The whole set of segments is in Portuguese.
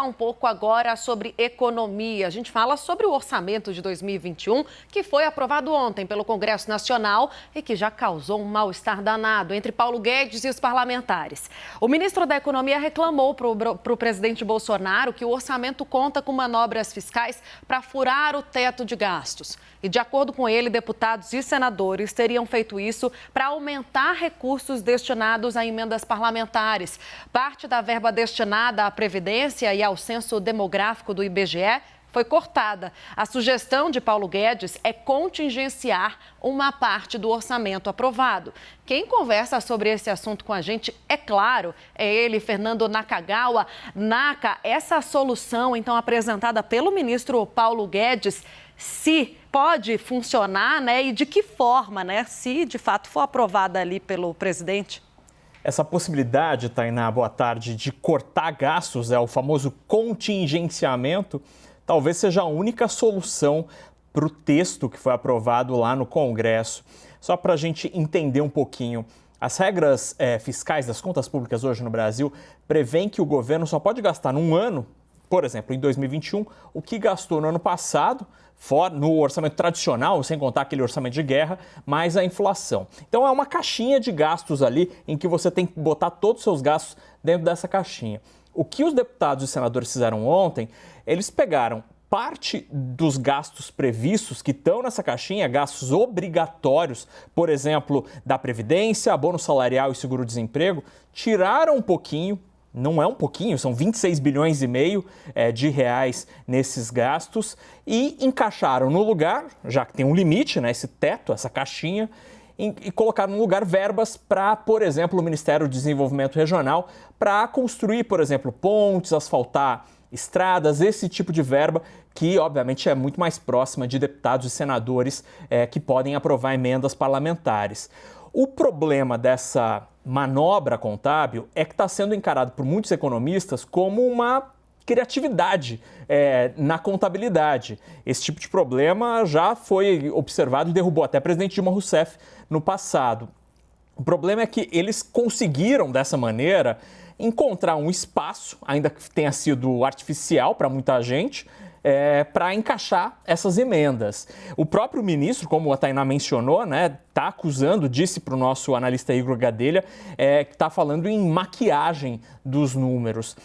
falar um pouco agora sobre economia. A gente fala sobre o orçamento de 2021, que foi aprovado ontem pelo Congresso Nacional e que já causou um mal-estar danado entre Paulo Guedes e os parlamentares. O ministro da Economia reclamou para o presidente Bolsonaro que o orçamento conta com manobras fiscais para furar o teto de gastos. E, de acordo com ele, deputados e senadores teriam feito isso para aumentar recursos destinados a emendas parlamentares. Parte da verba destinada à Previdência e ao censo demográfico do IBGE foi cortada. A sugestão de Paulo Guedes é contingenciar uma parte do orçamento aprovado. Quem conversa sobre esse assunto com a gente, é claro, é ele, Fernando Nakagawa. Naka, essa solução, então, apresentada pelo ministro Paulo Guedes, se pode funcionar, né? E de que forma, né? Se de fato for aprovada ali pelo presidente? Essa possibilidade, Tainá, boa tarde, de cortar gastos, o famoso contingenciamento, talvez seja a única solução para o texto que foi aprovado lá no Congresso. Só para a gente entender um pouquinho, as regras fiscais das contas públicas hoje no Brasil prevêem que o governo só pode gastar num ano, por exemplo, em 2021, o que gastou no ano passado, no orçamento tradicional, sem contar aquele orçamento de guerra, mais a inflação. Então é uma caixinha de gastos ali em que você tem que botar todos os seus gastos dentro dessa caixinha. O que os deputados e senadores fizeram ontem, eles pegaram parte dos gastos previstos que estão nessa caixinha, gastos obrigatórios, por exemplo, da Previdência, abono salarial e seguro-desemprego, tiraram um pouquinho. Não é um pouquinho, são 26 bilhões e meio de reais nesses gastos e encaixaram no lugar, já que tem um limite, né, esse teto, essa caixinha, e colocaram no lugar verbas para, por exemplo, o Ministério do Desenvolvimento Regional, para construir, por exemplo, pontes, asfaltar estradas, esse tipo de verba que, obviamente, é muito mais próxima de deputados e senadores que podem aprovar emendas parlamentares. O problema dessa manobra contábil é que está sendo encarado por muitos economistas como uma criatividade na contabilidade. Esse tipo de problema já foi observado e derrubou até o presidente Dilma Rousseff no passado. O problema é que eles conseguiram, dessa maneira, encontrar um espaço, ainda que tenha sido artificial para muita gente, para encaixar essas emendas. O próprio ministro, como a Tainá mencionou, está acusando, disse para o nosso analista Igor Gadelha, que está falando em maquiagem dos números.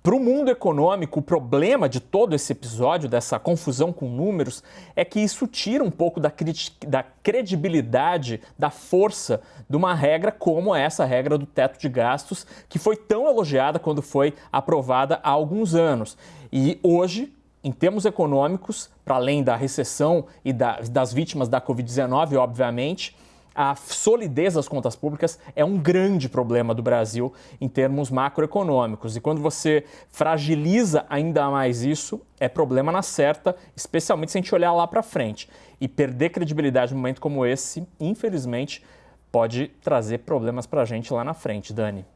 Para o mundo econômico, o problema de todo esse episódio, dessa confusão com números, é que isso tira um pouco da credibilidade, da força de uma regra como essa regra do teto de gastos, que foi tão elogiada quando foi aprovada há alguns anos. E hoje, em termos econômicos, para além da recessão e das vítimas da Covid-19, obviamente, a solidez das contas públicas é um grande problema do Brasil em termos macroeconômicos. E quando você fragiliza ainda mais isso, é problema na certa, especialmente se a gente olhar lá para frente. E perder credibilidade num momento como esse, infelizmente, pode trazer problemas para a gente lá na frente, Dani.